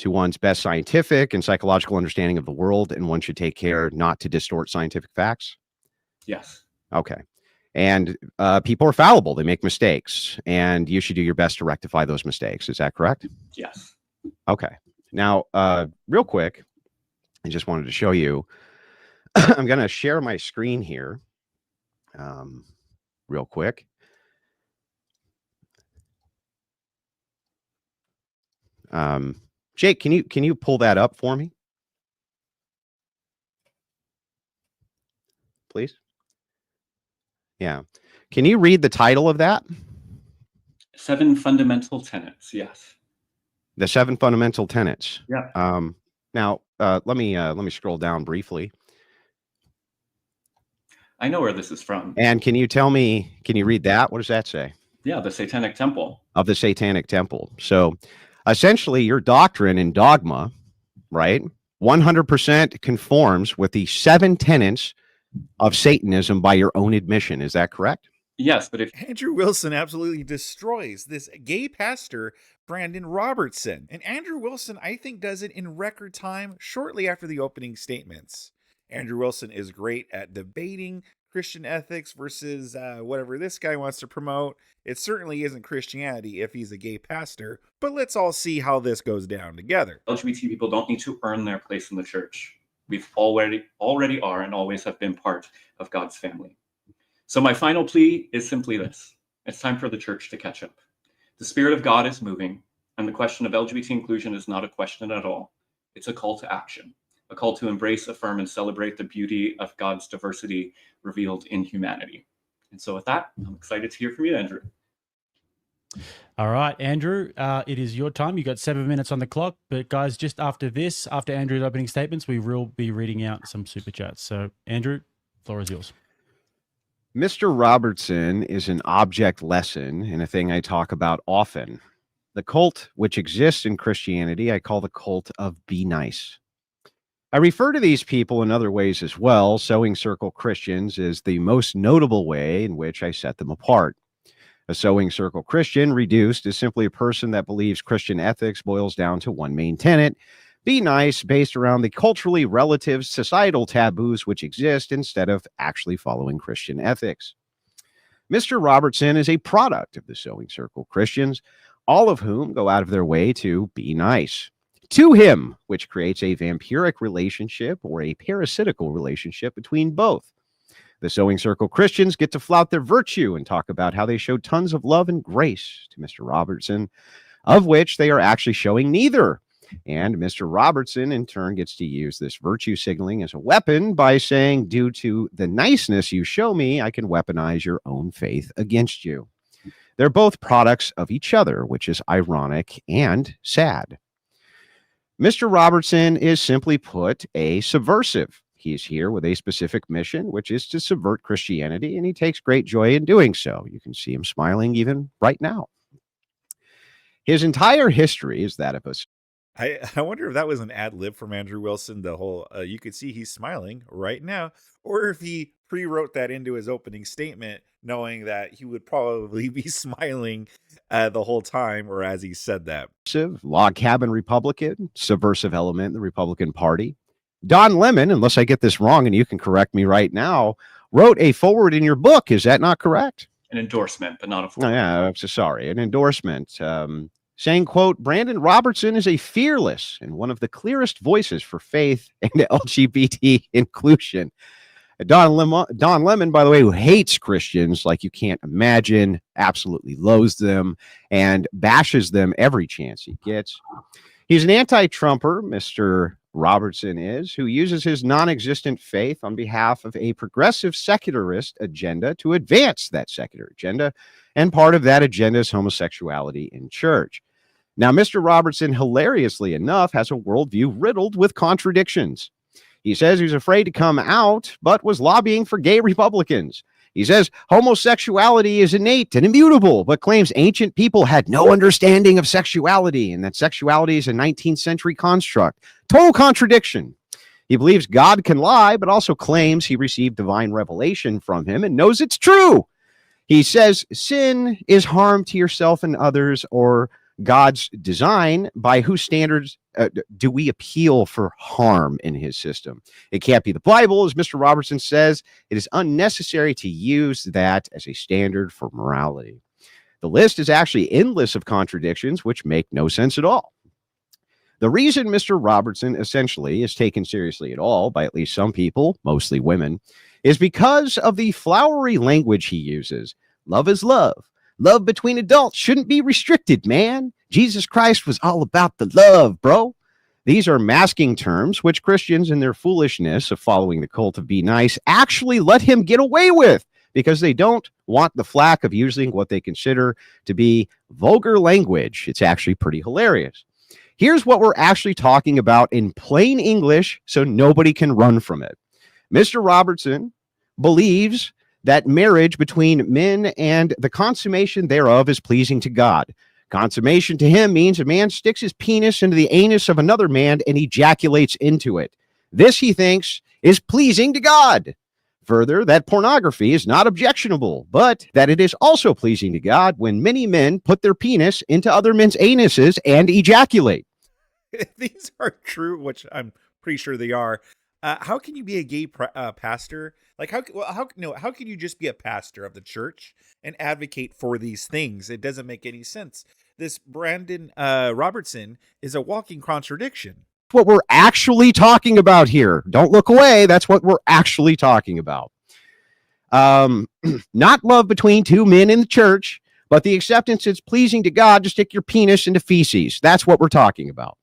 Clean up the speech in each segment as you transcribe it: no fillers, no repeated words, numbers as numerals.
to one's best scientific and psychological understanding of the world, and one should take care not to distort scientific facts? Yes. Okay. And people are fallible. They make mistakes, and you should do your best to rectify those mistakes. Is that correct? Yes. Okay. Now, real quick, I just wanted to show you. I'm going to share my screen here real quick. Jake, can you pull that up for me, please? Yeah. Can you read the title of that? 7 fundamental tenets. Yes. The 7 fundamental tenets. Yeah. Now, let me scroll down briefly. I know where this is from. And can you read that? What does that say? Yeah, the Satanic Temple. Of the Satanic Temple. So essentially your doctrine and dogma, right, 100% conforms with the 7 tenets of Satanism by your own admission. Is that correct? Yes, but if Andrew Wilson absolutely destroys this gay pastor, Brandan Robertson. And Andrew Wilson, I think, does it in record time shortly after the opening statements. Andrew Wilson is great at debating Christian ethics versus whatever this guy wants to promote. It certainly isn't Christianity if he's a gay pastor, but let's all see how this goes down together. LGBT people don't need to earn their place in the church. We've already are and always have been part of God's family. So my final plea is simply this. It's time for the church to catch up. The Spirit of God is moving, and the question of LGBT inclusion is not a question at all. It's a call to action, a call to embrace, affirm, and celebrate the beauty of God's diversity revealed in humanity. And so with that, I'm excited to hear from you, Andrew. All right, Andrew, it is your time. You got 7 minutes on the clock, but guys, just after this, after Andrew's opening statements, we will be reading out some super chats. So Andrew, floor is yours. Mr. Robertson is an object lesson and a thing I talk about often. The cult which exists in Christianity, I call the cult of be nice. I refer to these people in other ways as well. Sewing Circle Christians is the most notable way in which I set them apart. A Sewing Circle Christian, reduced, is simply a person that believes Christian ethics boils down to one main tenet: be nice, based around the culturally relative societal taboos which exist instead of actually following Christian ethics. Mr. Robertson is a product of the Sewing Circle Christians, all of whom go out of their way to be nice to him, which creates a vampiric relationship or a parasitical relationship between both. The Sewing Circle Christians get to flout their virtue and talk about how they show tons of love and grace to Mr. Robertson, of which they are actually showing neither. And Mr. Robertson, in turn, gets to use this virtue signaling as a weapon by saying, due to the niceness you show me, I can weaponize your own faith against you. They're both products of each other, which is ironic and sad. Mr. Robertson is, simply put, a subversive. He's here with a specific mission, which is to subvert Christianity, and he takes great joy in doing so. You can see him smiling even right now. His entire history is that of us. I wonder if that was an ad lib from Andrew Wilson. The whole, you could see he's smiling right now, or if he pre-wrote that into his opening statement, knowing that he would probably be smiling the whole time, or as he said that. Log cabin Republican, subversive element in the Republican Party. Don Lemon, unless I get this wrong and you can correct me right now, wrote a foreword in your book. Is that not correct? An endorsement, but not a foreword. Oh, yeah, I'm so sorry. An endorsement. Saying, quote, Brandan Robertson is a fearless and one of the clearest voices for faith and LGBT inclusion. Don Lemon, by the way, who hates Christians like you can't imagine, absolutely loathes them and bashes them every chance he gets. He's an anti-Trumper, Mr. Robertson is, who uses his non-existent faith on behalf of a progressive secularist agenda to advance that secular agenda, and part of that agenda is homosexuality in church. Now, Mr. Robertson, hilariously enough, has a worldview riddled with contradictions. He says he's afraid to come out, but was lobbying for gay Republicans. He says homosexuality is innate and immutable, but claims ancient people had no understanding of sexuality and that sexuality is a 19th century construct. Total contradiction. He believes God can lie, but also claims he received divine revelation from him and knows it's true. He says sin is harm to yourself and others, or God's design, by whose standards do we appeal for harm in his system? It can't be the Bible, as Mr. Robertson says. It is unnecessary to use that as a standard for morality. The list is actually endless of contradictions, which make no sense at all. The reason Mr. Robertson essentially is taken seriously at all by at least some people, mostly women, is because of the flowery language he uses. Love is love. Love between adults shouldn't be restricted, man. Jesus Christ was all about the love, bro. These are masking terms which Christians, in their foolishness of following the cult of Be Nice, actually let him get away with because they don't want the flack of using what they consider to be vulgar language. It's actually pretty hilarious. Here's what we're actually talking about in plain English so nobody can run from it. Mr. Robertson believes that marriage between men and the consummation thereof is pleasing to God. Consummation to him means a man sticks his penis into the anus of another man and ejaculates into it. This, he thinks, is pleasing to God. Further, that pornography is not objectionable, but that it is also pleasing to God when many men put their penis into other men's anuses and ejaculate. If these are true, which I'm pretty sure they are, how can you be a gay pastor? Like, how can you just be a pastor of the church and advocate for these things? It doesn't make any sense. This Brandan Robertson is a walking contradiction. What we're actually talking about here. Don't look away. That's what we're actually talking about. Not love between two men in the church, but the acceptance it's pleasing to God to stick your penis into feces. That's what we're talking about.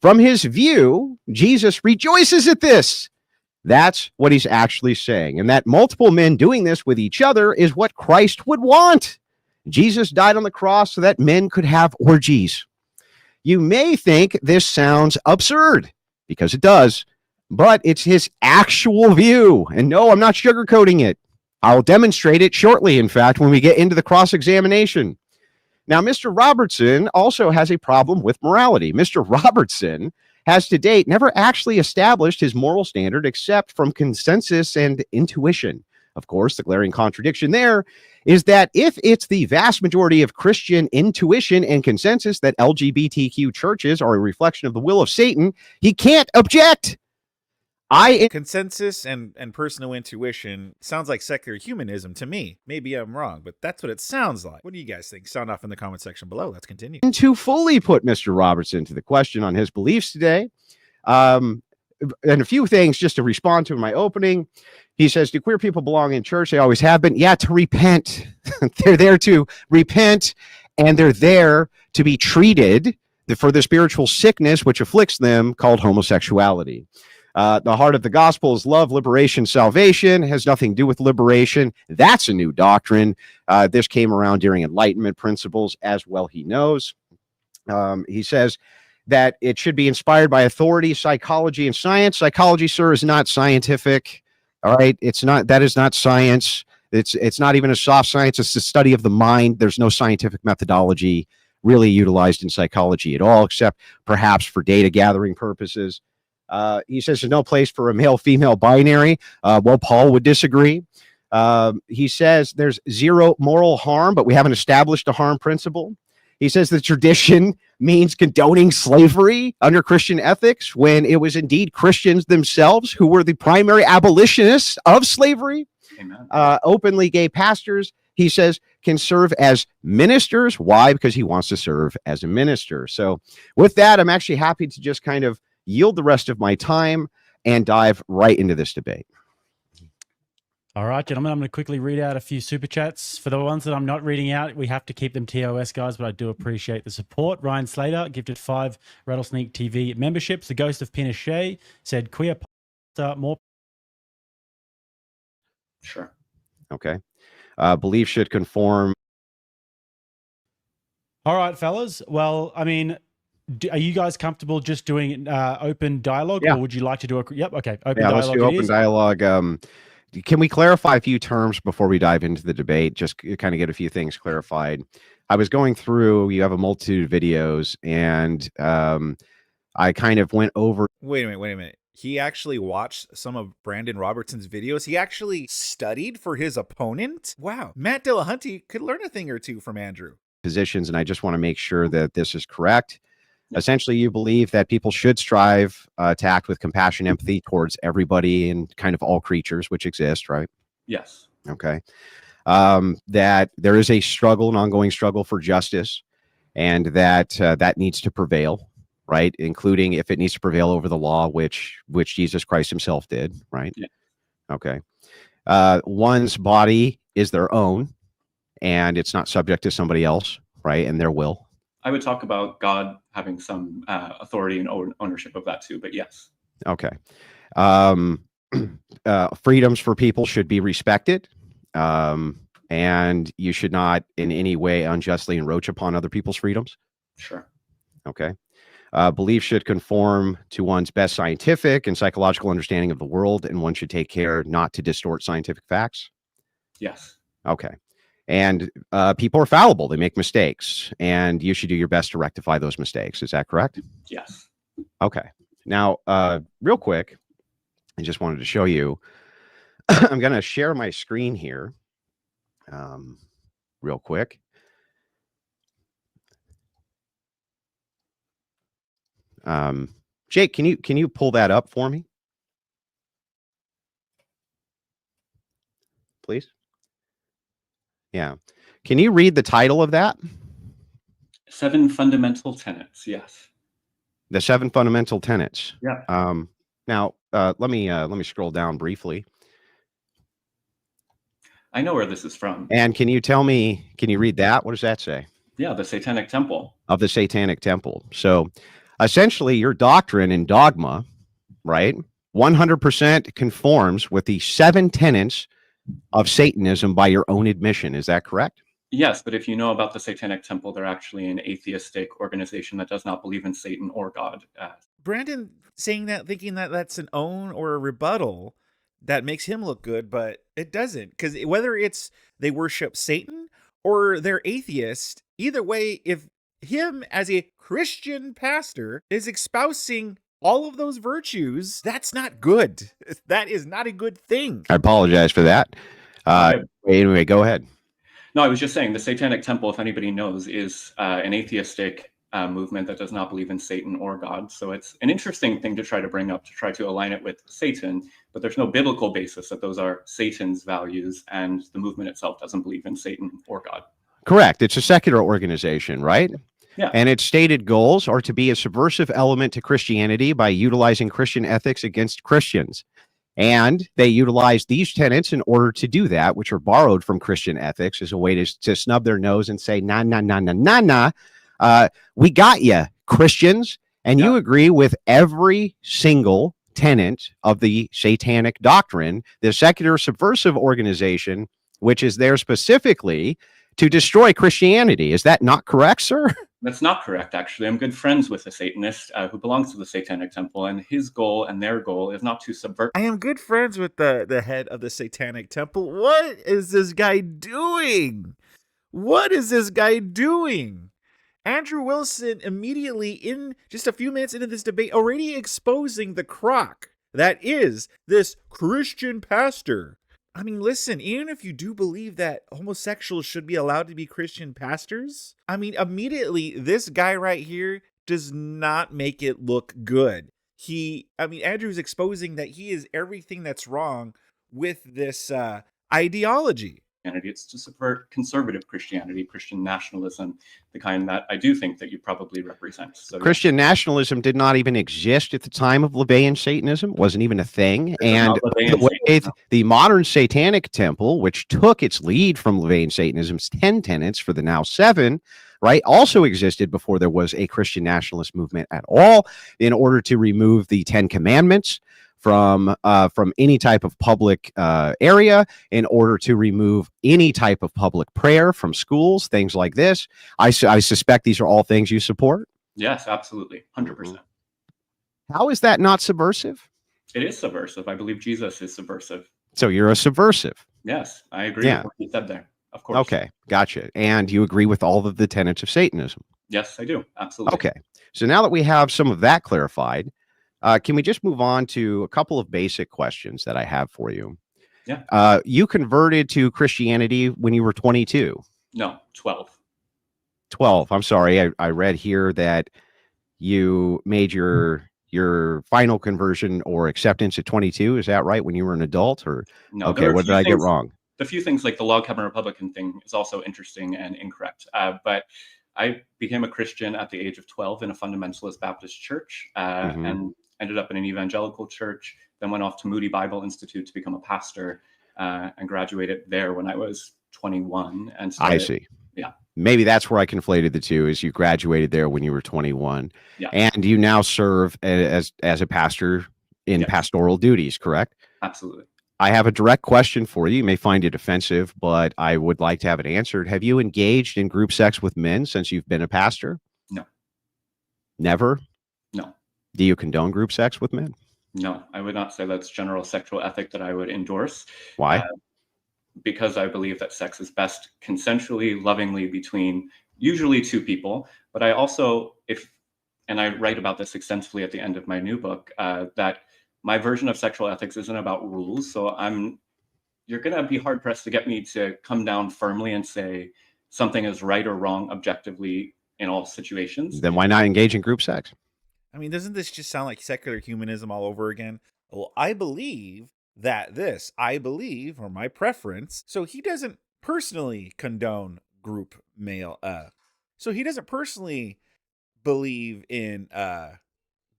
From his view, Jesus rejoices at this. That's what he's actually saying. And that multiple men doing this with each other is what Christ would want. Jesus died on the cross so that men could have orgies. You may think this sounds absurd, because it does, but it's his actual view. And no, I'm not sugarcoating it. I'll demonstrate it shortly, in fact, when we get into the cross-examination. Now, Mr. Robertson also has a problem with morality. Mr. Robertson has to date never actually established his moral standard except from consensus and intuition. Of course, the glaring contradiction there is that if it's the vast majority of Christian intuition and consensus that LGBTQ churches are a reflection of the will of Satan, he can't object. Consensus and personal intuition sounds like secular humanism to me. Maybe I'm wrong, but that's what it sounds like. What do you guys think? Sound off in the comment section below. Let's continue. To fully put Mr. Robertson to the question on his beliefs today, and a few things just to respond to in my opening. He says, do queer people belong in church? They always have been. Yeah, to repent. They're there to repent, and they're there to be treated for the spiritual sickness which afflicts them, called homosexuality. The heart of the gospel is love, liberation, salvation. It has nothing to do with liberation. That's a new doctrine. This came around during Enlightenment principles, as well he knows. He says that it should be inspired by authority, psychology, and science. Psychology, sir, is not scientific. All right, it's not. That is not science. It's not even a soft science. It's the study of the mind. There's no scientific methodology really utilized in psychology at all, except perhaps for data gathering purposes. He says there's no place for a male-female binary. Well, Paul would disagree. He says there's zero moral harm, but we haven't established a harm principle. He says the tradition means condoning slavery under Christian ethics when it was indeed Christians themselves who were the primary abolitionists of slavery. Amen. Openly gay pastors, he says, can serve as ministers. Why? Because he wants to serve as a minister. So with that, I'm actually happy to just kind of yield the rest of my time and dive right into this debate. All right, gentlemen, I'm going to quickly read out a few super chats. For the ones that I'm not reading out, we have to keep them TOS, guys, but I do appreciate the support. Ryan Slater gifted 5 Rattlesnake TV memberships. The Ghost of Pinochet said, queer pastor, more. Sure. Okay. Belief should conform. All right, fellas. Well, I mean, are you guys comfortable just doing open dialogue, Yeah. or would you like to do a... Yep, okay, open Yeah, dialogue. let's do open dialogue. Can we clarify a few terms before we dive into the debate? Just kind of get a few things clarified. I was going through, you have a multitude of videos, and I kind of went over. Wait a minute. He actually watched some of Brandan Robertson's videos. He actually studied for his opponent. Wow. Matt Dillahunty could learn a thing or two from Andrew. positions, and I just want to make sure that this is correct. Essentially, you believe that people should strive to act with compassion, empathy towards everybody and kind of all creatures which exist, right? Yes. Okay. That there is a struggle, an ongoing struggle for justice, and that that needs to prevail, right? Including if it needs to prevail over the law, which Jesus Christ himself did, right? Yeah. Okay. One's body is their own, and it's not subject to somebody else, right? And their will. I would talk about God having some authority and ownership of that too, but yes. Okay. Freedoms for people should be respected. And you should not in any way unjustly encroach upon other people's freedoms. Sure. Okay. Belief should conform to one's best scientific and psychological understanding of the world, and one should take care not to distort scientific facts. Yes. Okay. And people are fallible. They make mistakes, and you should do your best to rectify those mistakes. Is that correct? Yes. Okay. Now, real quick, I just wanted to show you, I'm going to share my screen here real quick. Jake, can you pull that up for me, please? Yeah. Can you read the title of that? 7 fundamental tenets. Yes. The 7 fundamental tenets. Yeah. Now, let me scroll down briefly. I know where this is from. And can you read that? What does that say? Yeah, the Satanic Temple. Of the Satanic Temple. So essentially your doctrine and dogma, right, 100% conforms with the 7 tenets of Satanism by your own admission. Is that correct? Yes, but if you know about the Satanic Temple, they're actually an atheistic organization that does not believe in Satan or God. Brandon saying that, thinking that that's an own or a rebuttal, that makes him look good, but it doesn't. Because whether it's they worship Satan or they're atheist, either way, if him as a Christian pastor is espousing all of those virtues, that's not good. That is not a good thing. I apologize for that. Anyway, go ahead. No, I was just saying the Satanic Temple, if anybody knows, is an atheistic movement that does not believe in Satan or God. So it's an interesting thing to try to bring up, to try to align it with Satan, but there's no biblical basis that those are Satan's values, and the movement itself doesn't believe in Satan or God. Correct. It's a secular organization, right? Yeah. And its stated goals are to be a subversive element to Christianity by utilizing Christian ethics against Christians. And they utilize these tenets in order to do that, which are borrowed from Christian ethics, as a way to snub their nose and say, nah, we got you, Christians. And you agree with every single tenet of the Satanic doctrine, the secular subversive organization, which is there specifically to destroy Christianity. Is that not correct, sir? That's not correct, actually. I'm good friends with a Satanist who belongs to the Satanic Temple, and his goal and their goal is not to subvert. I am good friends with the head of the Satanic Temple. What is this guy doing? What is this guy doing? Andrew Wilson immediately, in just a few minutes into this debate, already exposing the crock that is this Christian pastor. I mean, listen, even if you do believe that homosexuals should be allowed to be Christian pastors, I mean, immediately, this guy right here does not make it look good. Andrew's exposing that he is everything that's wrong with this ideology. It's to subvert conservative Christianity, Christian nationalism, the kind that I do think that you probably represent. So, Christian nationalism did not even exist at the time of LaVeyan Satanism, wasn't even a thing. And the modern Satanic Temple, which took its lead from LaVeyan Satanism's 10 tenets for the now 7, right, also existed before there was a Christian nationalist movement at all, in order to remove the 10 Commandments from any type of public area, in order to remove any type of public prayer from schools, things like this. I suspect these are all things you support. Yes, absolutely. 100%. How is that not subversive? It is subversive. I believe Jesus is subversive. So you're a subversive. Yes, I agree with what you said there. Of course. Okay, gotcha. And you agree with all of the tenets of Satanism? Yes, I do. Absolutely. Okay. So now that we have some of that clarified, can we just move on to a couple of basic questions that I have for you? Yeah. You converted to Christianity when you were 22. No, 12. 12. I'm sorry. I read here that you made your final conversion or acceptance at 22. Is that right? When you were an adult, or No, okay, what did I get wrong? The few things like the log cabin Republican thing is also interesting and incorrect. But I became a Christian at the age of 12 in a fundamentalist Baptist church and ended up in an evangelical church, then went off to Moody Bible Institute to become a pastor and graduated there when I was 21. And started, I see. Yeah. Maybe that's where I conflated the two, is you graduated there when you were 21. Yeah. And you now serve as a pastor in pastoral duties, correct? Absolutely. I have a direct question for you. You may find it offensive, but I would like to have it answered. Have you engaged in group sex with men since you've been a pastor? No. Never? No. Do you condone group sex with men? No, I would not say that's general sexual ethic that I would endorse. Why? Because I believe that sex is best consensually, lovingly between usually two people. But I also, and I write about this extensively at the end of my new book, that my version of sexual ethics isn't about rules. So you're going to be hard pressed to get me to come down firmly and say something is right or wrong objectively in all situations. Then why not engage in group sex? I mean, doesn't this just sound like secular humanism all over again? Well, I believe that or my preference. So he doesn't personally condone group male. So he doesn't personally believe in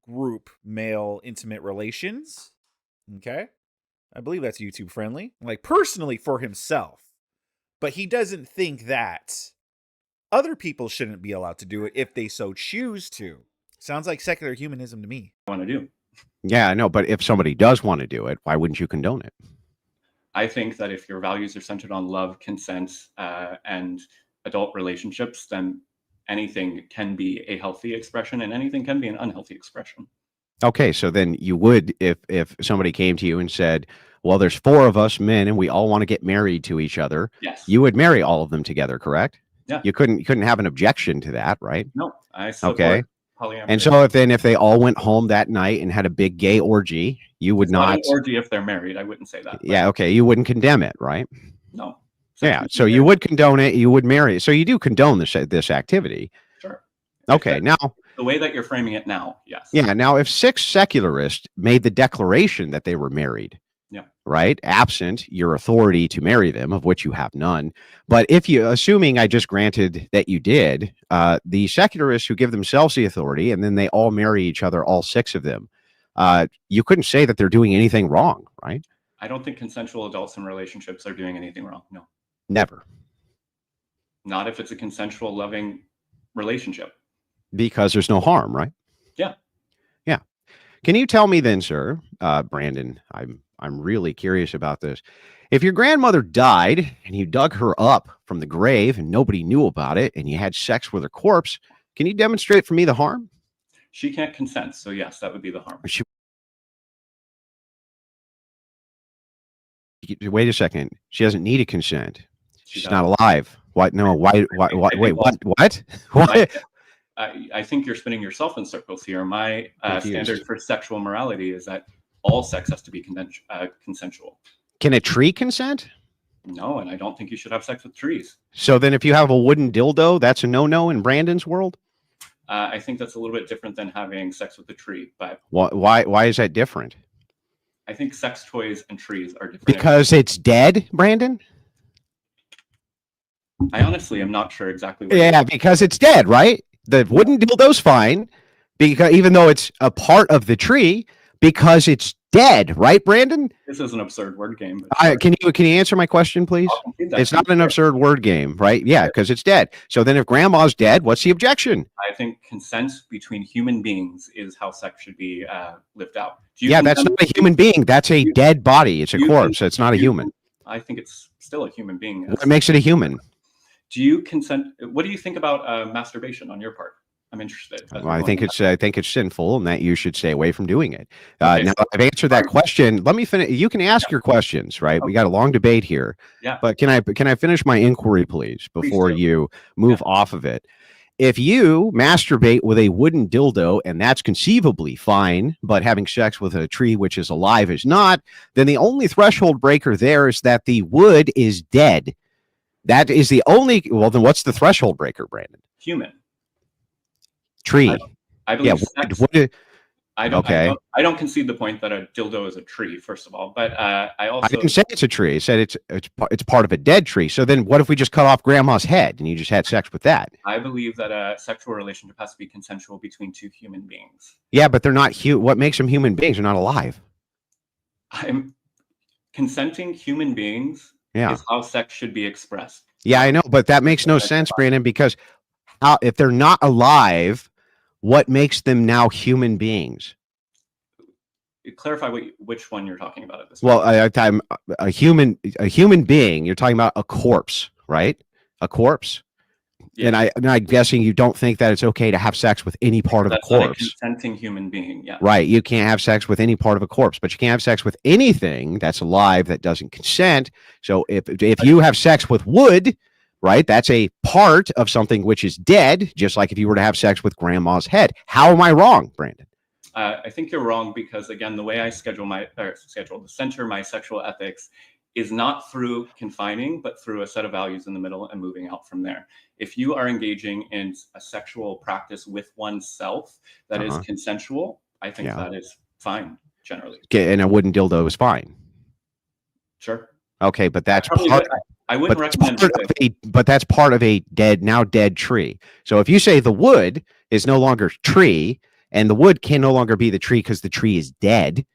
group male intimate relations. Okay. I believe that's YouTube friendly, like personally for himself. But he doesn't think that other people shouldn't be allowed to do it if they so choose to. Sounds like secular humanism to me. I want to do. Yeah, I know. But if somebody does want to do it, why wouldn't you condone it? I think that if your values are centered on love, consent, and adult relationships, then anything can be a healthy expression and anything can be an unhealthy expression. Okay, so then you would, if somebody came to you and said, well, there's 4 of us men and we all want to get married to each other. Yes. You would marry all of them together, correct? Yeah. You couldn't have an objection to that, right? No, I support polyamory. And so if they all went home that night and had a big gay orgy, you would not. An orgy if they're married. I wouldn't say that. Yeah. Okay. You wouldn't condemn it, right? No. Yeah. So you would condone it. You would marry it. So you do condone this activity. Sure. Okay. Now, the way that you're framing it now, yes. Yeah. Now, if 6 secularists made the declaration that they were married, right, absent your authority to marry them, of which you have none. But if you, assuming I just granted that you did, the secularists who give themselves the authority and then they all marry each other, all 6 of them, you couldn't say that they're doing anything wrong, right? I don't think consensual adults in relationships are doing anything wrong. No. Never. Not if it's a consensual, loving relationship. Because there's no harm, right? Yeah. Yeah. Can you tell me then, sir, Brandon, I'm really curious about this. If your grandmother died and you dug her up from the grave and nobody knew about it and you had sex with her corpse, can you demonstrate for me the harm? She can't consent. So yes, that would be the harm. Wait a second. She doesn't need a consent. She's not alive. What? No. Why? Wait, what? What? I think you're spinning yourself in circles here. My standard for sexual morality is that all sex has to be consensual. Can a tree consent? No, and I don't think you should have sex with trees. So then if you have a wooden dildo, that's a no-no in Brandon's world? I think that's a little bit different than having sex with a tree. But why is that different? I think sex toys and trees are different. Because it's dead, Brandon? I honestly am not sure exactly what Yeah, because it's dead, right? The wooden dildo's fine, because even though it's a part of the tree, because it's dead, right, Brandon? This is an absurd word game. Can you answer my question, please? It's not an absurd word game, right? Yeah, because it's dead. So then if grandma's dead, what's the objection? I think consent between human beings is how sex should be lived out. Yeah, that's not a human being. That's a dead body. It's a corpse. It's not a human. I think it's still a human being. What makes it a human? Do you consent? What do you think about masturbation on your part? I'm interested. Well, I think it's sinful, and that you should stay away from doing it. Now I've answered that question. Let me finish. You can ask your questions, right? We got a long debate here. Yeah. But can I finish my inquiry, please, before you move off of it? If you masturbate with a wooden dildo, and that's conceivably fine, but having sex with a tree which is alive is not, then the only threshold breaker there is that the wood is dead. That is the only. Well, then what's the threshold breaker, Brandon? human. Tree. I believe Yeah. sex. What, I don't. okay. I don't concede the point that a dildo is a tree. First of all, but I also. I didn't say it's a tree. I said it's part of a dead tree. So then, what if we just cut off grandma's head and you just had sex with that? I believe that a sexual relationship has to be consensual between two human beings. Yeah, but they're not what makes them human beings? They're not alive. Consenting human beings is how sex should be expressed. Yeah, I know, but that makes no sense, Brandon, because if they're not alive, what makes them now human beings? Clarify which one you're talking about at this point. Well, a human being, you're talking about a corpse, right? A corpse. Yeah. And I'm guessing you don't think that it's okay to have sex with any part of a corpse. Not a consenting human being, yeah. Right. You can't have sex with any part of a corpse, but you can't have sex with anything that's alive that doesn't consent. So if you have sex with wood, right, that's a part of something which is dead, just like if you were to have sex with grandma's head. How am I wrong, Brandon? I think you're wrong because, again, the way I center my sexual ethics is not through confining, but through a set of values in the middle and moving out from there. If you are engaging in a sexual practice with oneself that is consensual, I think that is fine, generally. Okay, and a wooden dildo is fine. Sure. Okay, but that's I wouldn't recommend but that's part of a now dead tree. So if you say the wood is no longer tree, and the wood can no longer be the tree because the tree is dead,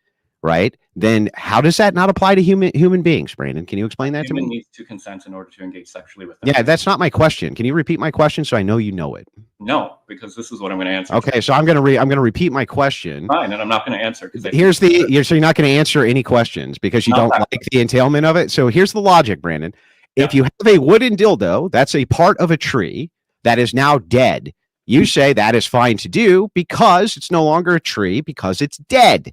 right? Then how does that not apply to human beings, Brandon? Can you explain that to me? Human needs to consent in order to engage sexually with them. Yeah, that's not my question. Can you repeat my question so I know you know it? No, because this is what I'm going to answer. Okay, so I'm going to repeat my question. Fine, and I'm not going to answer. So you're not going to answer any questions because you don't like the entailment of it. So here's the logic, Brandon. Yeah. If you have a wooden dildo, that's a part of a tree that is now dead. You say that is fine to do because it's no longer a tree because it's dead,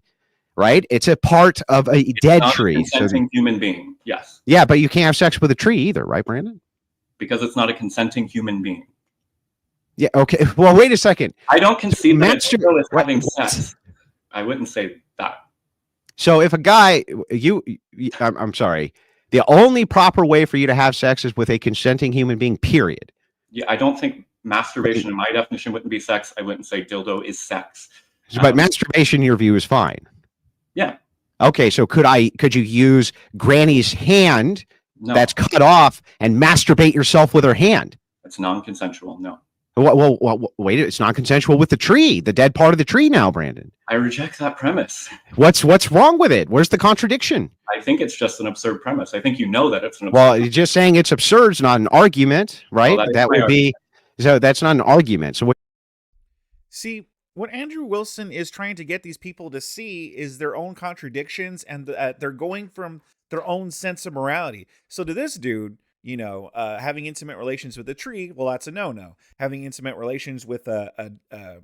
right? It's a part of a dead tree. It's not a consenting human being, yes. Yeah, but you can't have sex with a tree either, right, Brandon? Because it's not a consenting human being. Yeah, okay. Well, wait a second. I don't concede that still is having sex. I wouldn't say that. So if a guy, I'm sorry, the only proper way for you to have sex is with a consenting human being, period. Yeah, I don't think masturbation, in my definition, wouldn't be sex. I wouldn't say dildo is sex. But masturbation, in your view, is fine. Yeah. Okay, so could you use Granny's hand that's cut off and masturbate yourself with her hand? It's non-consensual, no. Well, wait, it's non-consensual with the tree, the dead part of the tree now, Brandon. I reject that premise. What's wrong with it? Where's the contradiction? I think it's just an absurd premise. I think you know that it's an absurd premise. Just saying it's absurd is not an argument, right? Well, that would be, so that's not an argument. So See, what Andrew Wilson is trying to get these people to see is their own contradictions, and they're going from their own sense of morality. So to this dude, having intimate relations with a tree, well, that's a no-no. Having intimate relations with an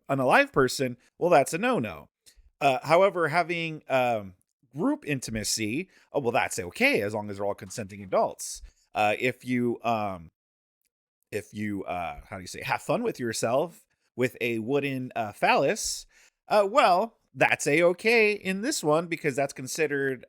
unalive person, well, that's a no-no. However, having group intimacy, oh, well, that's okay as long as they're all consenting adults. If you how do you say, have fun with yourself with a wooden phallus, well, that's a-okay in this one because that's considered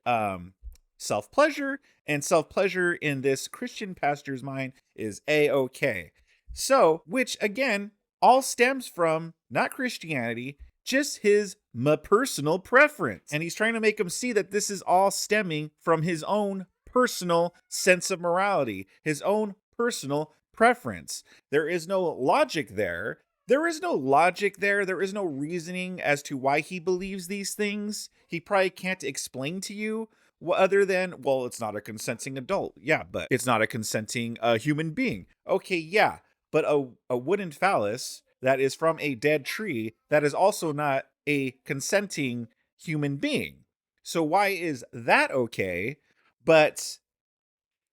self-pleasure, and self-pleasure in this Christian pastor's mind is a-okay. So, which again, all stems from not Christianity, just his personal preference. And he's trying to make them see that this is all stemming from his own personal sense of morality, his own personal preference. There is no logic there. There is no reasoning as to why he believes these things. He probably can't explain to you other than, well, it's not a consenting adult. Yeah, but it's not a consenting human being. Okay, yeah, but a wooden phallus that is from a dead tree, that is also not a consenting human being. So why is that okay, but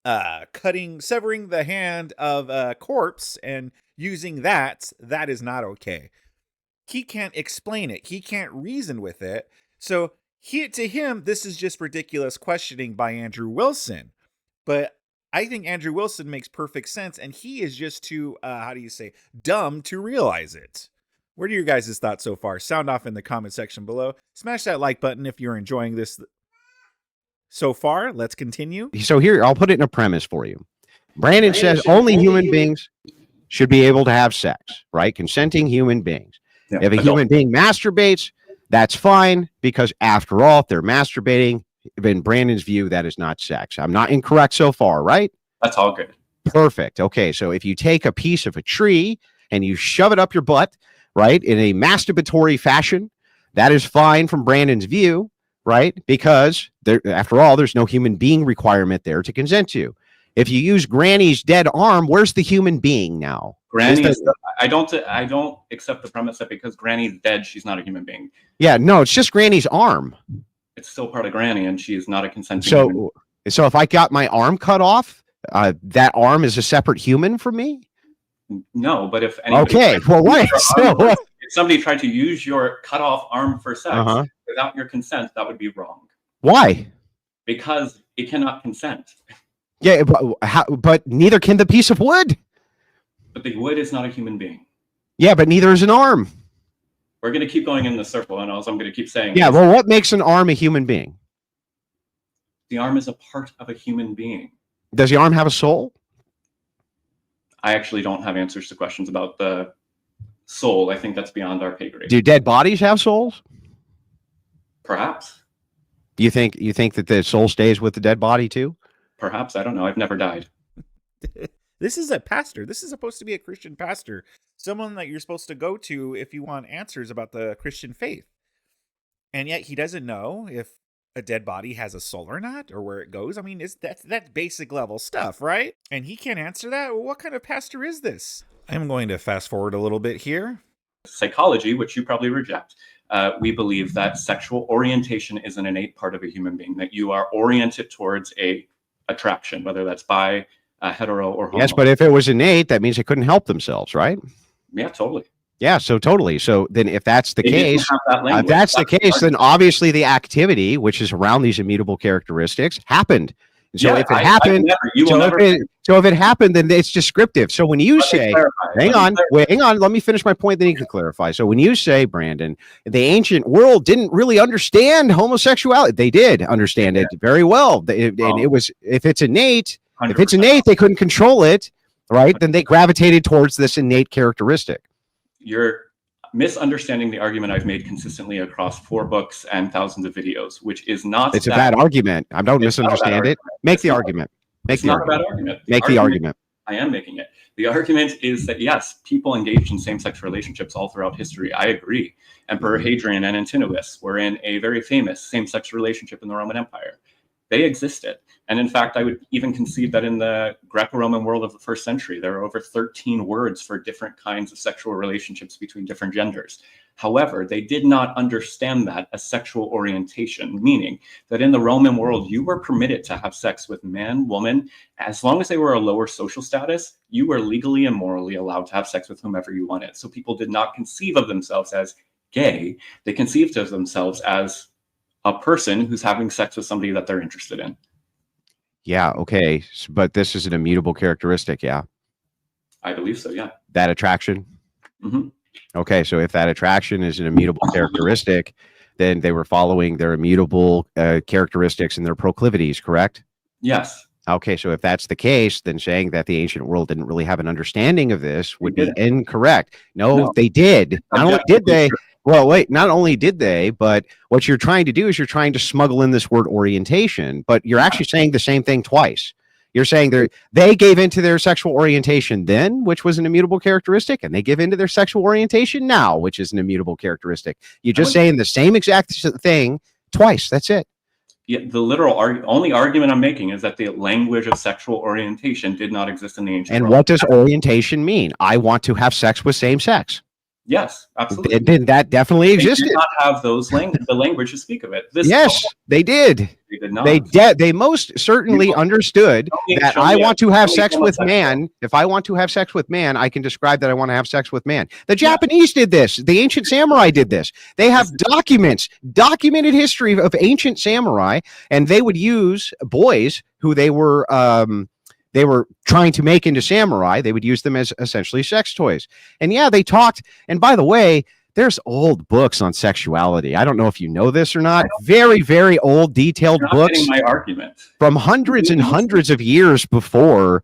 severing the hand of a corpse and using that is not okay? He can't explain it. He can't reason with it. So to him, this is just ridiculous questioning by Andrew Wilson. But I think Andrew Wilson makes perfect sense, and he is just too, dumb to realize it. What are your guys' thoughts so far? Sound off in the comment section below. Smash that like button if you're enjoying this so far. Let's continue. So here, I'll put it in a premise for you. Brandon says only human beings. should be able to have sex, right? Consenting human beings. Yeah, If a human being masturbates, that's fine, because after all, if they're masturbating, in Brandon's view, that is not sex. I'm not incorrect so far, right? That's all good. Perfect. Okay, so if you take a piece of a tree and you shove it up your butt, right, in a masturbatory fashion, that is fine from Brandon's view, right? Because there, after all, there's no human being requirement there to consent to. If you use Granny's dead arm, where's the human being now? Granny is, I don't accept the premise that because Granny's dead, she's not a human being. Yeah, no, it's just Granny's arm. It's still part of Granny, and she is not a consenting human. So if I got my arm cut off, that arm is a separate human for me? No, but if anybody if somebody tried to use your cut off arm for sex without your consent, that would be wrong. Why? Because it cannot consent. Yeah, but neither can the piece of wood. But the wood is not a human being. Yeah, but neither is an arm. We're going to keep going in the circle, and also I'm going to keep saying. Yeah, well, what makes an arm a human being? The arm is a part of a human being. Does the arm have a soul? I actually don't have answers to questions about the soul. I think that's beyond our pay grade. Do dead bodies have souls? Perhaps. Do you think that the soul stays with the dead body too? Perhaps. I don't know. I've never died. This is a pastor. This is supposed to be a Christian pastor. Someone that you're supposed to go to if you want answers about the Christian faith. And yet he doesn't know if a dead body has a soul or not, or where it goes. I mean, that's basic level stuff, right? And he can't answer that. Well, what kind of pastor is this? I'm going to fast forward a little bit here. Psychology, which you probably reject, we believe that sexual orientation is an innate part of a human being, that you are oriented towards a attraction, whether that's bi, hetero, or homo. Yes, but if it was innate, that means they couldn't help themselves, right? Yeah, totally. Yeah, so totally. So then if that's the case, if that's the case, then obviously the activity, which is around these immutable characteristics, happened. So if it happened, if it happened, then it's descriptive. So when you say, hang on, let me finish my point, then you can clarify. So when you say, Brandon, the ancient world didn't really understand homosexuality, they did understand it very well. And it was, if it's innate, 100%. They couldn't control it, right? Then they gravitated towards this innate characteristic. You're misunderstanding the argument I've made consistently across 4 books and thousands of videos, which is not. It's a bad argument. I don't misunderstand it. Make the argument. Make the argument. Make the argument. I am making it. The argument is that, yes, people engaged in same-sex relationships all throughout history. I agree. Emperor Hadrian and Antinous were in a very famous same-sex relationship in the Roman Empire. They existed. And in fact, I would even concede that in the Greco-Roman world of the first century, there are over 13 words for different kinds of sexual relationships between different genders. However, they did not understand that as sexual orientation, meaning that in the Roman world, you were permitted to have sex with man, woman, as long as they were a lower social status, you were legally and morally allowed to have sex with whomever you wanted. So people did not conceive of themselves as gay. They conceived of themselves as a person who's having sex with somebody that they're interested in. Yeah, okay. But this is an immutable characteristic, yeah? I believe so, yeah. That attraction? Mm-hmm. Okay, so if that attraction is an immutable characteristic, then they were following their immutable characteristics and their proclivities, correct? Yes. Okay, so if that's the case, then saying that the ancient world didn't really have an understanding of this would be incorrect. No, they did. Not only did they... Well, wait, not only did they, but what you're trying to do is you're trying to smuggle in this word orientation, but you're actually saying the same thing twice. You're saying they gave into their sexual orientation then, which was an immutable characteristic, and they give into their sexual orientation now, which is an immutable characteristic. You're just saying the same exact thing twice. That's it. Yeah, the literal only argument I'm making is that the language of sexual orientation did not exist in the ancient world. And what does orientation mean? I want to have sex with same sex. Yes, absolutely. That definitely existed. They did not have the language to speak of it. Yes, they did. They did not. They most certainly understood that I want to have sex with man. If I want to have sex with man, I can describe that I want to have sex with man. The Japanese did this. The ancient samurai did this. They have documented history of ancient samurai, and they would use boys who they were trying to make into samurai. They would use them as essentially sex toys. And yeah, they talked. And by the way, there's old books on sexuality. I don't know if you know this or not. Very, very old, detailed books. My argument. From hundreds and hundreds of years before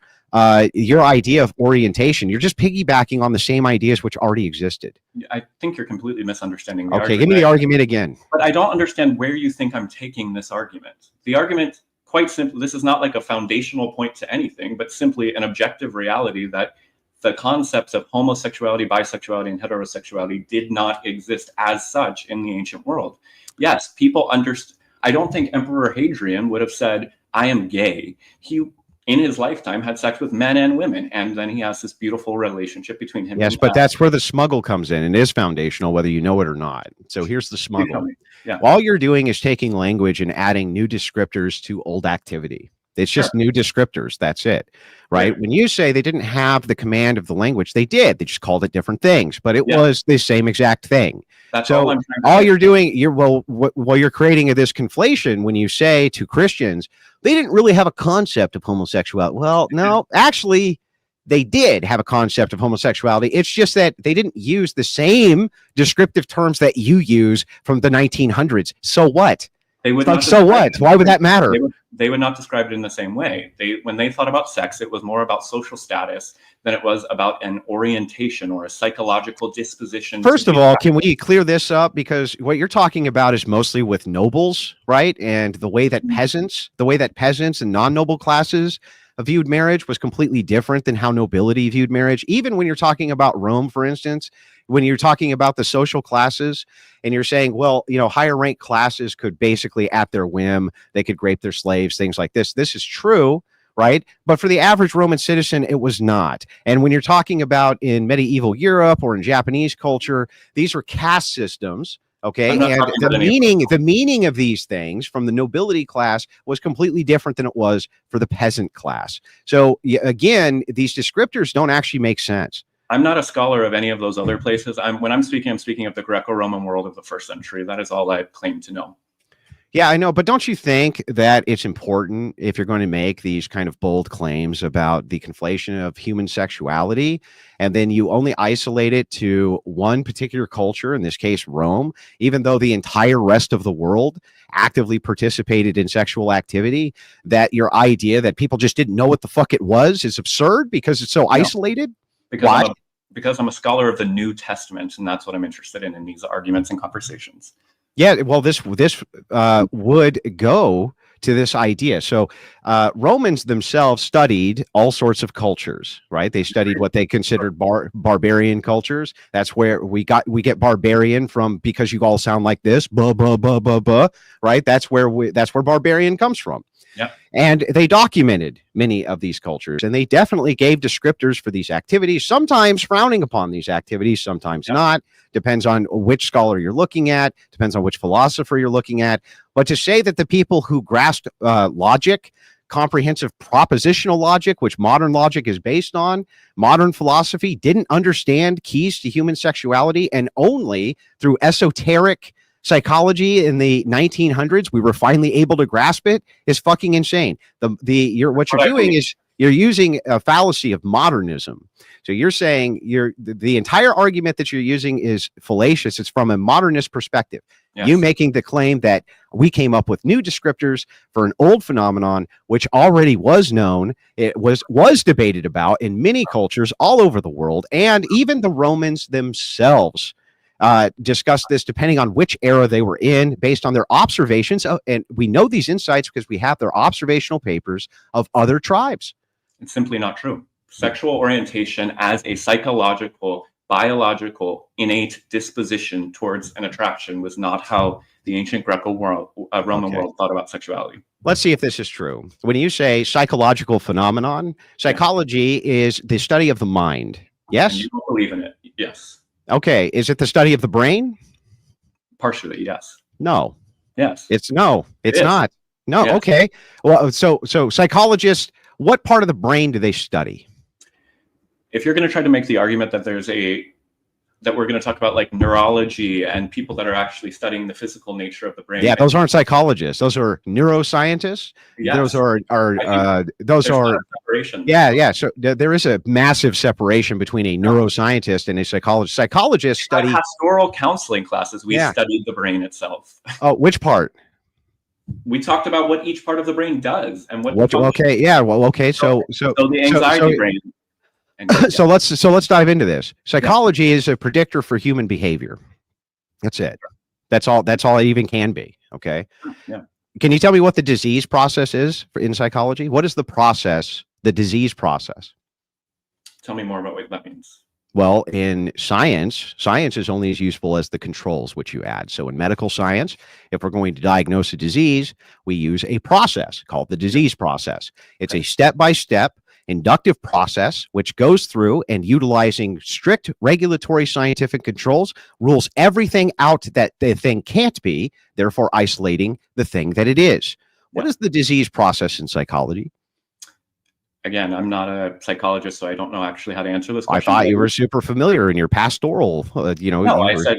your idea of orientation. You're just piggybacking on the same ideas which already existed. I think you're completely misunderstanding the Okay, argument. give me the argument again. But I don't understand where you think I'm taking this argument. The argument, quite simply, this is not like a foundational point to anything, but simply an objective reality that the concepts of homosexuality, bisexuality, and heterosexuality did not exist as such in the ancient world. Yes, people understood. I don't think Emperor Hadrian would have said, I am gay. He, in his lifetime, had sex with men and women, and then he has this beautiful relationship between him Yes, and but that's where the smuggle comes in and is foundational, whether you know it or not. So here's the smuggle. Yeah. All you're doing is taking language and adding new descriptors to old activity. It's just new descriptors. That's it, right? Right. When you say they didn't have the command of the language, they did. They just called it different things, but it was the same exact thing. That's so all I'm trying to all say. you're doing, you're creating this conflation when you say to Christians, they didn't really have a concept of homosexuality. Well, no, actually, they did have a concept of homosexuality. It's just that they didn't use the same descriptive terms that you use from the 1900s. So what? They would Like, not so describe what? it. Why would that matter? They would not describe it in the same way. When they thought about sex, it was more about social status than it was about an orientation or a psychological disposition. First of all, can we clear this up? Because what you're talking about is mostly with nobles, right? And the way that peasants and non-noble classes viewed marriage was completely different than how nobility viewed marriage. Even when you're talking about Rome, for instance, when you're talking about the social classes and you're saying, well, higher ranked classes could basically at their whim, they could rape their slaves, things like this. This is true, right? But for the average Roman citizen, it was not. And when you're talking about in medieval Europe or in Japanese culture, these were caste systems. Okay. And the meaning of these things from the nobility class was completely different than it was for the peasant class. So again, these descriptors don't actually make sense. I'm not a scholar of any of those other places. When I'm speaking of the Greco-Roman world of the first century. That is all I claim to know. Yeah, I know. But don't you think that it's important if you're going to make these kind of bold claims about the conflation of human sexuality, and then you only isolate it to one particular culture, in this case, Rome, even though the entire rest of the world actively participated in sexual activity, that your idea that people just didn't know what the fuck it was is absurd because it's so isolated? Because I'm a scholar of the New Testament, and that's what I'm interested in these arguments and conversations. Yeah, well, this would go to this idea. So Romans themselves studied all sorts of cultures, right? They studied what they considered barbarian cultures. That's where we get barbarian from, because you all sound like this, blah, blah, blah, blah, blah, right? That's where barbarian comes from. Yeah. And they documented many of these cultures, and they definitely gave descriptors for these activities, sometimes frowning upon these activities, sometimes not. Depends on which scholar you're looking at, depends on which philosopher you're looking at. But to say that the people who grasped logic, comprehensive propositional logic, which modern logic is based on, modern philosophy, didn't understand keys to human sexuality, and only through esoteric psychology in the 1900s we were finally able to grasp it, is fucking insane. What you're doing is you're using a fallacy of modernism. So you're saying the entire argument that you're using is fallacious. It's from a modernist perspective. Yes. You making the claim that we came up with new descriptors for an old phenomenon, which already was known. It was debated about in many cultures all over the world, and even the Romans themselves discussed this depending on which era they were in, based on their observations. And we know these insights because we have their observational papers of other tribes. It's simply not true. Sexual orientation as a psychological, biological, innate disposition towards an attraction was not how the ancient Greco-Roman world thought about sexuality. Let's see if this is true. When you say psychological phenomenon, psychology is the study of the mind. Yes? And you don't believe in it. Yes. Okay. Is it the study of the brain? Partially, yes. No. Yes. It's not. No. Yes. Okay. Well, so psychologists, what part of the brain do they study? If you're going to try to make the argument that that we're going to talk about like neurology and people that are actually studying the physical nature of the brain. Yeah, those aren't psychologists. Those are neuroscientists. Yes. Those are Yeah. So there is a massive separation between a neuroscientist and a psychologist. Psychologists study pastoral counseling classes. We studied the brain itself. Oh, which part? We talked about what each part of the brain does and what Okay, yeah, well, okay, so the anxiety brain. And so let's dive into this. Psychology is a predictor for human behavior. That's it. That's all it even can be. Okay. Yeah. Can you tell me what the disease process is in psychology? What is the process, the disease process? Tell me more about what that means. Well, in science is only as useful as the controls which you add. So in medical science, if we're going to diagnose a disease, we use a process called the disease process. It's a step-by-step inductive process which goes through and, utilizing strict regulatory scientific controls, rules everything out that the thing can't be, therefore isolating the thing that it is. What is the disease process in psychology? Again, I'm not a psychologist, so I don't know actually how to answer this question. I thought you were super familiar in your pastoral, No, I said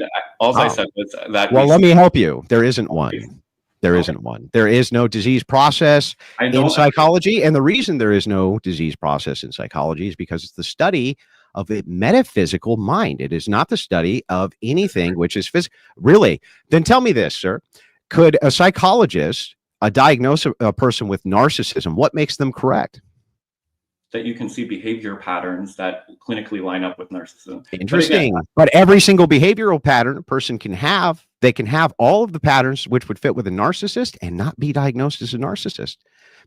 was that. Well, let me help you. There isn't one. There isn't one. There is no disease process in psychology. And the reason there is no disease process in psychology is because it's the study of a metaphysical mind. It is not the study of anything which is physical. Really? Then tell me this, sir. Could a psychologist diagnose a person with narcissism? What makes them correct? That you can see behavior patterns that clinically line up with narcissism. Interesting. But every single behavioral pattern a person can have, they can have all of the patterns which would fit with a narcissist and not be diagnosed as a narcissist,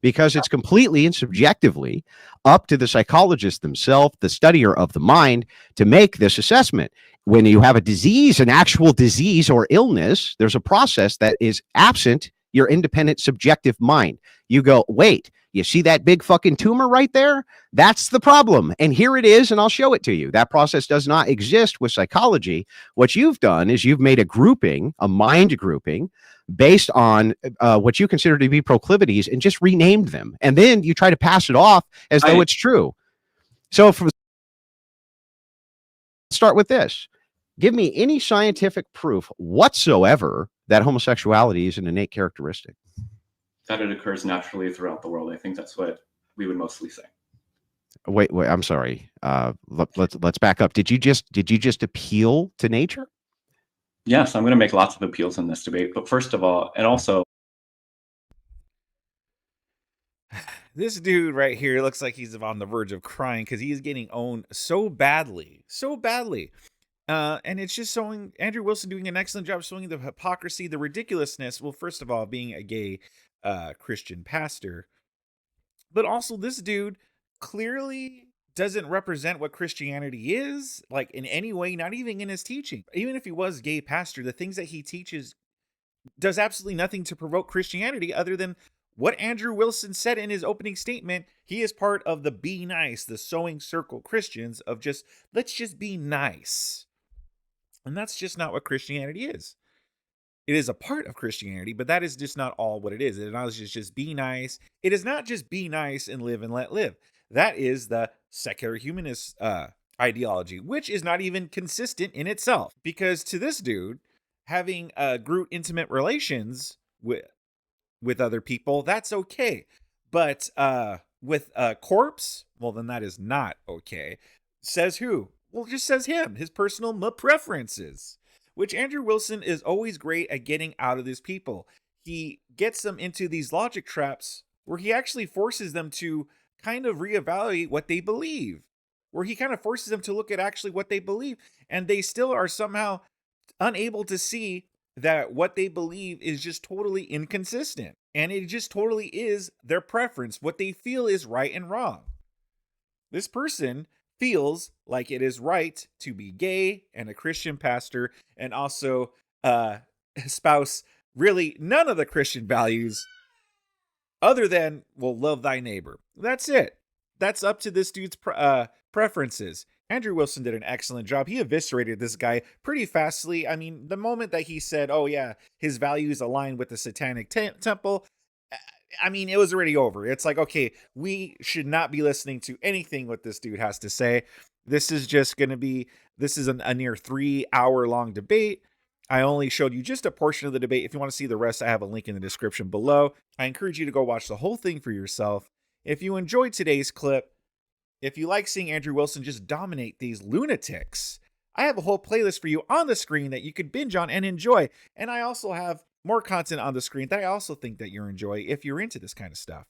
because it's completely and subjectively up to the psychologist themselves, the studier of the mind, to make this assessment. When you have a disease, an actual disease or illness, there's a process that is absent your independent subjective mind. You go, wait, you see that big fucking tumor right there? That's the problem. And here it is, and I'll show it to you. That process does not exist with psychology. What you've done is you've made a grouping, a mind grouping, based on what you consider to be proclivities, and just renamed them. And then you try to pass it off as though it's true. So start with this. Give me any scientific proof whatsoever that homosexuality is an innate characteristic. That it occurs naturally throughout the world. I think that's what we would mostly say. Wait, I'm sorry. Let's back up. Did you just appeal to nature? Yes, I'm going to make lots of appeals in this debate. But first of all, and also, this dude right here looks like he's on the verge of crying because he is getting owned so badly. And it's just showing Andrew Wilson doing an excellent job showing the hypocrisy, the ridiculousness. Well, first of all, being a gay Christian pastor, but also this dude clearly doesn't represent what Christianity is, like, in any way, not even in his teaching. Even if he was gay pastor, the things that he teaches does absolutely nothing to provoke Christianity other than what Andrew Wilson said in his opening statement. He is part of the be nice, the sewing circle Christians of just, let's just be nice. And that's just not what Christianity is. It is a part of Christianity, but that is just not all what it is. It is just be nice. It is not just be nice and live and let live. That is the secular humanist ideology, which is not even consistent in itself. Because to this dude, having group intimate relations with other people, that's okay. But with a corpse, well, then that is not okay. Says who? Well, just says him, his personal preferences, which Andrew Wilson is always great at getting out of these people. He gets them into these logic traps where he actually forces them to kind of reevaluate what they believe, where he kind of forces them to look at actually what they believe, and they still are somehow unable to see that what they believe is just totally inconsistent, and it just totally is their preference, what they feel is right and wrong. This person feels like it is right to be gay and a Christian pastor and also espouse really none of the Christian values other than, well, love thy neighbor. That's it. That's up to this dude's preferences. Andrew Wilson did an excellent job. He eviscerated this guy pretty fastly. I mean, the moment that he said, oh yeah, his values align with the satanic temple, I mean, it was already over. It's like, okay, we should not be listening to anything what this dude has to say. This is just going to be, this is a near 3-hour long debate. I only showed you just a portion of the debate. If you want to see the rest, I have a link in the description below. I encourage you to go watch the whole thing for yourself. If you enjoyed today's clip, if you like seeing Andrew Wilson just dominate these lunatics, I have a whole playlist for you on the screen that you could binge on and enjoy. And I also have more content on the screen that I also think that you'll enjoy if you're into this kind of stuff.